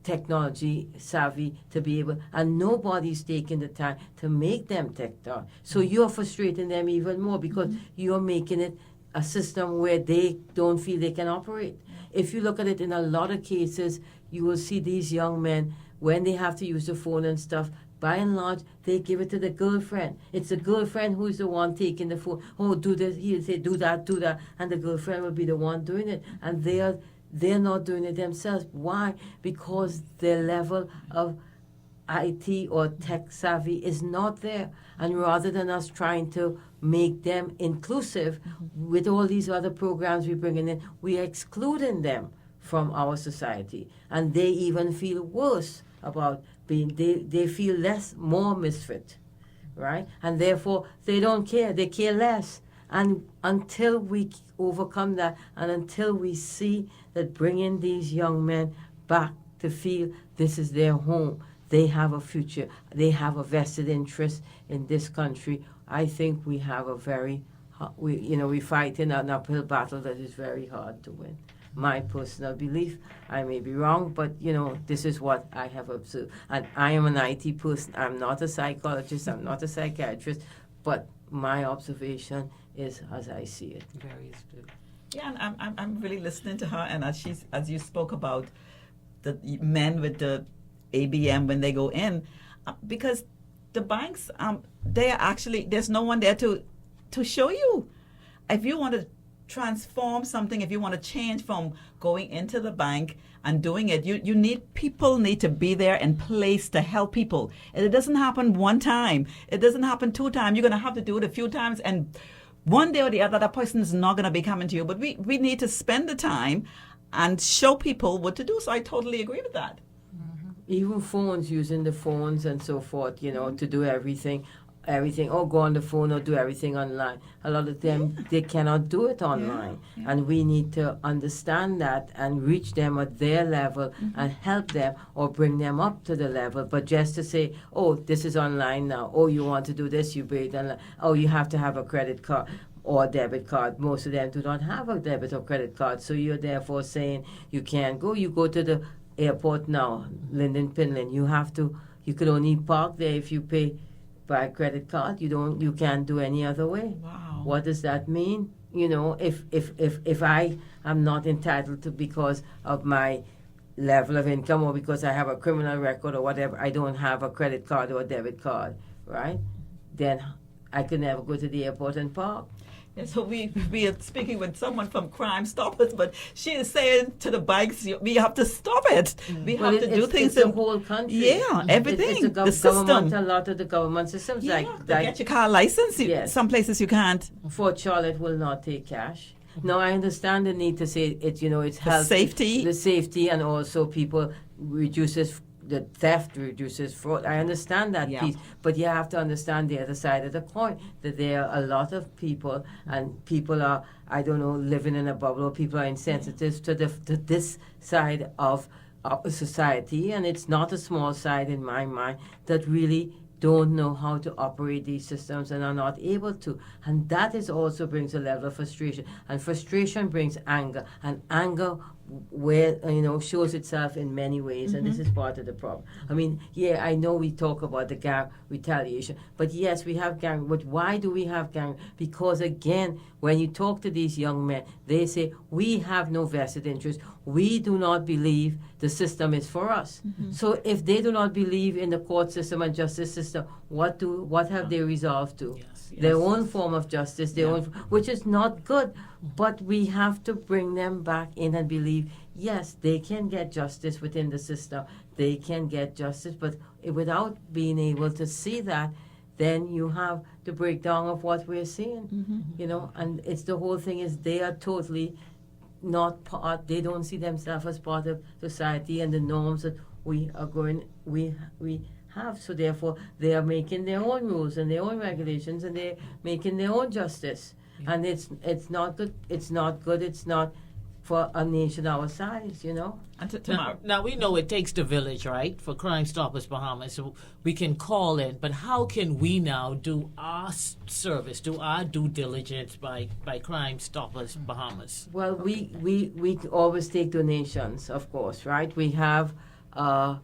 technology savvy to be able, and nobody's taking the time to make them tech savvy. So you're frustrating them even more because you're making it a system where they don't feel they can operate. if you look at it in a lot of cases, you will see these young men, when they have to use the phone and stuff, by and large, they give it to the girlfriend. It's the girlfriend who's the one taking the phone. Oh, do this. He'll say, do that, and the girlfriend will be the one doing it. And they're not doing it themselves. Why? Because their level of IT or tech savvy is not there. And rather than us trying to make them inclusive with all these other programs we bring in, we are excluding them from our society. And they even feel worse about being, they feel more misfit, right? And therefore, they don't care. They care less. And until we overcome that, and until we see that bringing these young men back to feel this is their home, they have a future, they have a vested interest in this country, I think we have a very, we fight in an uphill battle that is very hard to win. My personal belief, I may be wrong, but this is what I have observed. And I am an IT person. I'm not a psychologist. I'm not a psychiatrist. But my observation is as I see it. Very astute. Yeah, and I'm really listening to her. And as you spoke about the men with the ABM when they go in, because the banks, they are actually, there's no one there to show you. If you want to transform something, if you want to change from going into the bank and doing it, people need to be there in place to help people. And it doesn't happen one time. It doesn't happen 2 times. You're going to have to do it a few times, and one day or the other, that person is not going to be coming to you. But we need to spend the time and show people what to do. So I totally agree with that. Even phones, using the phones and so forth, to do everything, go on the phone or do everything online. A lot of them, they cannot do it online. Yeah. And we need to understand that and reach them at their level and help them or bring them up to the level. But just to say, oh, this is online now. Oh, you want to do this, you pay it online. Oh, you have to have a credit card or debit card. Most of them do not have a debit or credit card. So you're therefore saying you can't go. You go to the airport now, Linden, Pinland. You could only park there if you pay by credit card. You can't do any other way. Wow. What does that mean? If I am not entitled to, because of my level of income or because I have a criminal record or whatever, I don't have a credit card or a debit card, right? Then I could never go to the airport and park. Yeah, so we are speaking with someone from Crime Stoppers, but she is saying to the banks, we have to stop it. We have to do things in the whole country. Yeah, everything. The system. A lot of the government systems. Yeah, get your car license. Yes. Some places you can't. Fort Charlotte will not take cash. No, I understand the need to say it's health, safety, the safety, and also people reduces. The theft reduces fraud. I understand that piece, but you have to understand the other side of the coin, that there are a lot of people, and people are, living in a bubble. People are insensitive to this side of society, and it's not a small side in my mind, that really don't know how to operate these systems and are not able to. And that also brings a level of frustration. And frustration brings anger. And anger shows itself in many ways, and this is part of the problem. I mean, I know we talk about the gang retaliation, but yes, we have gang. But why do we have gang? Because again, when you talk to these young men, they say, we have no vested interest. We do not believe the system is for us. So if they do not believe in the court system and justice system, what have they resolved to? Their own form of justice, which is not good. But we have to bring them back in and believe, yes, they can get justice within the system. They can get justice, but without being able to see that, then you have the breakdown of what we're seeing, and it's the whole thing is they are totally not part, they don't see themselves as part of society and the norms that we have. So therefore, they are making their own rules and their own regulations, and they're making their own justice. And it's not good. It's not good. It's not for a nation our size, And now we know it takes the village, right, for Crime Stoppers Bahamas. So we can call in, but how can we now do our service, do our due diligence by Crime Stoppers Bahamas? Well, we always take donations, of course, right? We have an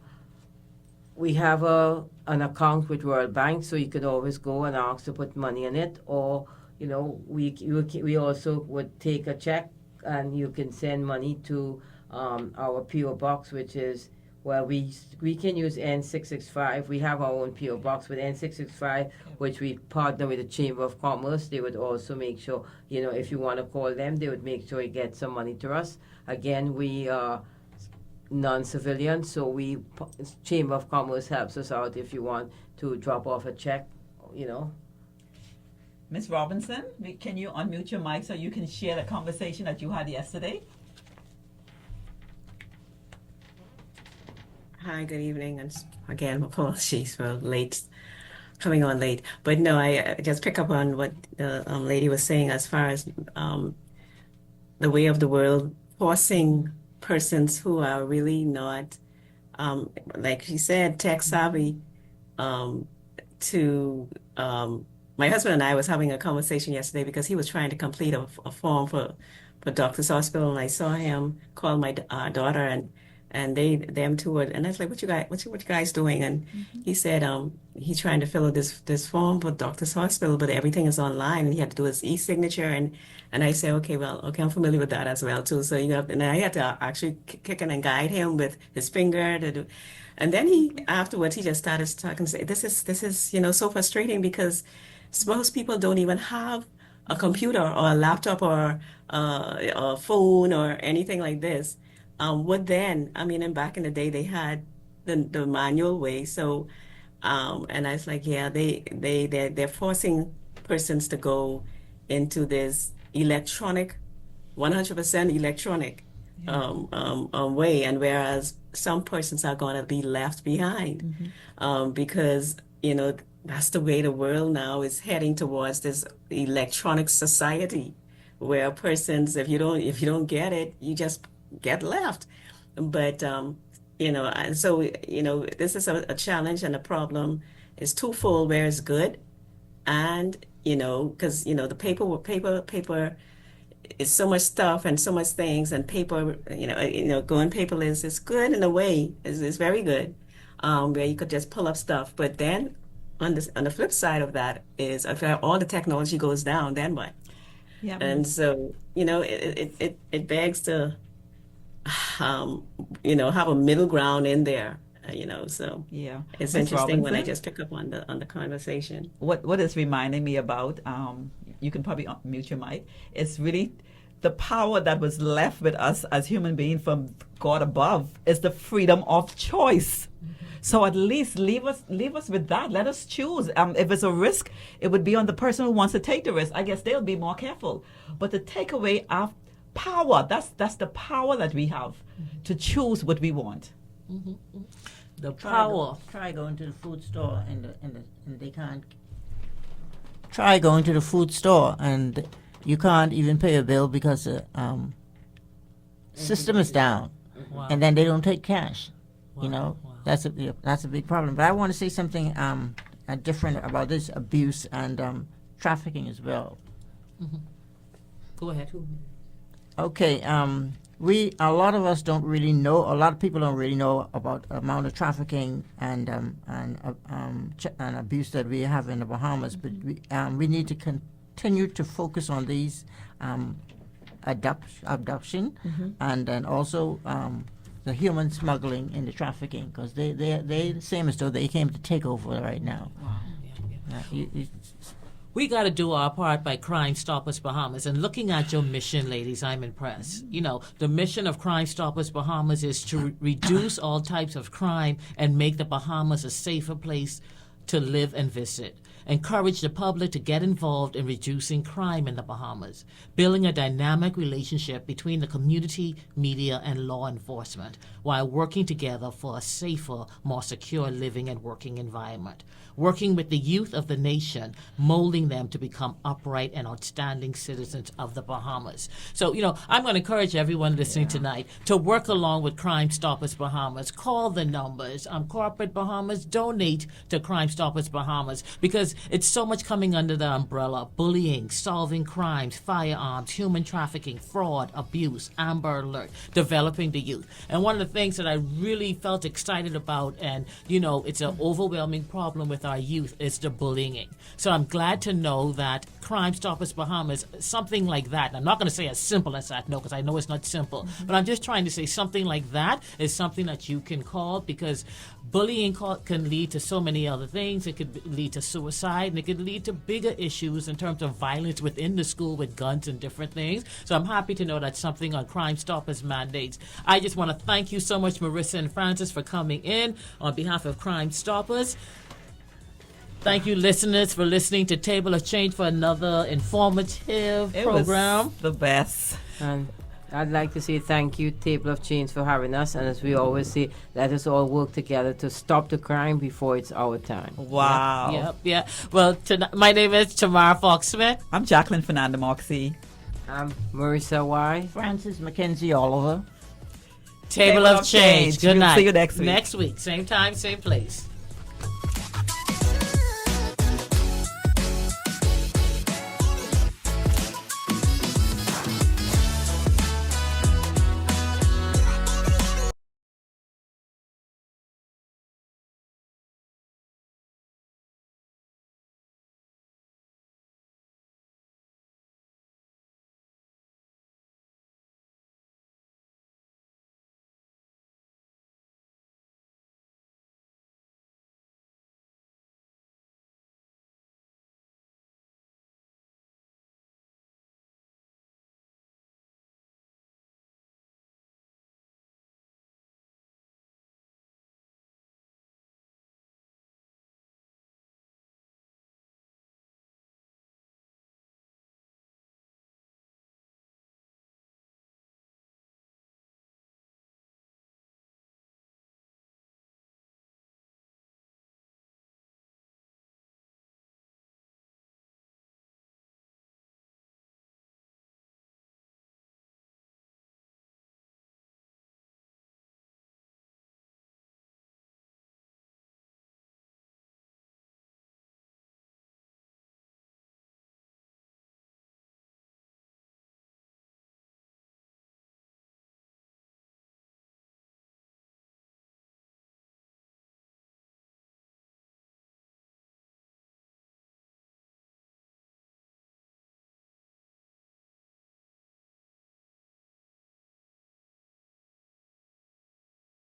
account with Royal Bank, so you could always go and ask to put money in it, or we also would take a check and you can send money to our PO box, which is, well, we can use N665. We have our own PO box with N665, which we partner with the Chamber of Commerce. They would also make sure, if you want to call them, they would make sure you get some money to us. Again, we are non-civilian, so Chamber of Commerce helps us out if you want to drop off a check, Ms. Robinson, can you unmute your mic so you can share the conversation that you had yesterday? Hi, good evening, and again, apologies for coming on late. But no, I just pick up on what the lady was saying as far as the way of the world forcing persons who are really not, like she said, tech savvy, to. My husband and I was having a conversation yesterday because he was trying to complete a form for Doctor's Hospital, and I saw him call my daughter and them two were, and I was like, what you guys doing? And he said he's trying to fill out this form for Doctor's Hospital, but everything is online, and he had to do his e-signature. And I said, okay, I'm familiar with that as well too. So and I had to actually kick in and guide him with his finger to do. And then afterwards he just started talking, say, this is so frustrating because most people don't even have a computer or a laptop or a phone or anything like this. What then? I mean, and back in the day, they had the manual way. So, and I was like, yeah, they're forcing persons to go into this electronic, 100% electronic way, and whereas some persons are going to be left behind because that's the way the world now is heading towards this electronic society, where persons, if you don't get it, you just get left. But and so this is a challenge, and a problem is twofold, where it's good, and because the paper is so much stuff and so much things, and paper going paperless is good in a way, is very good, where you could just pull up stuff. But then on the flip side of that is, if all the technology goes down, then what? Yeah. And so it begs to have a middle ground in there, so yeah, it's Ms. interesting Robinson, when I just pick up on the conversation. What is reminding me about, you can probably mute your mic, it's really the power that was left with us as human beings from God above is the freedom of choice. So at least leave us with that. Let us choose. If it's a risk, it would be on the person who wants to take the risk. I guess they'll be more careful. But the takeaway of power, that's the power that we have to choose what we want. The power. Try going to the food store and they can't. Try going to the food store and you can't even pay a bill because the system is down, and then they don't take cash. That's a big problem. But I want to say something different about this abuse and trafficking as well. Go ahead. Okay. A lot of us don't really know. A lot of people don't really know about the amount of trafficking and abuse that we have in the Bahamas. But we need to continue to focus on these abduction and then also the human smuggling and the trafficking, because they the same as though they came to take over right now. Wow. We got to do our part by Crime Stoppers Bahamas. And looking at your mission, ladies, I'm impressed. The mission of Crime Stoppers Bahamas is to reduce all types of crime and make the Bahamas a safer place to live and visit. Encourage the public to get involved in reducing crime in the Bahamas, building a dynamic relationship between the community, media, and law enforcement, while working together for a safer, more secure living and working environment. Working with the youth of the nation, molding them to become upright and outstanding citizens of the Bahamas. So, I'm going to encourage everyone listening tonight to work along with Crime Stoppers Bahamas. Call the numbers. Corporate Bahamas, donate to Crime Stoppers Bahamas, because because it's so much coming under the umbrella: bullying, solving crimes, firearms, human trafficking, fraud, abuse, Amber Alert, developing the youth. And one of the things that I really felt excited about, and it's an overwhelming problem with our youth, is the bullying. So I'm glad to know that Crime Stoppers Bahamas, something like that, and I'm not going to say as simple as that, no, because I know it's not simple, but I'm just trying to say something like that is something that you can call, because bullying can lead to so many other things. It could lead to suicide, and it could lead to bigger issues in terms of violence within the school with guns and different things. So I'm happy to know that's something on Crime Stoppers mandates. I just want to thank you so much, Marissa and Francis, for coming in on behalf of Crime Stoppers. Thank you, listeners, for listening to Table of Change for another informative program. Was the best. And I'd like to say thank you, Table of Change, for having us. And as we always say, let us all work together to stop the crime before it's our time. Wow. Yep. Well, my name is Tamara Fox-Smith. I'm Jacqueline Fernanda Moxie. I'm Marissa Y. Francis Mackenzie Oliver. Table of Change. Good night. See you next week. Next week. Same time, same place.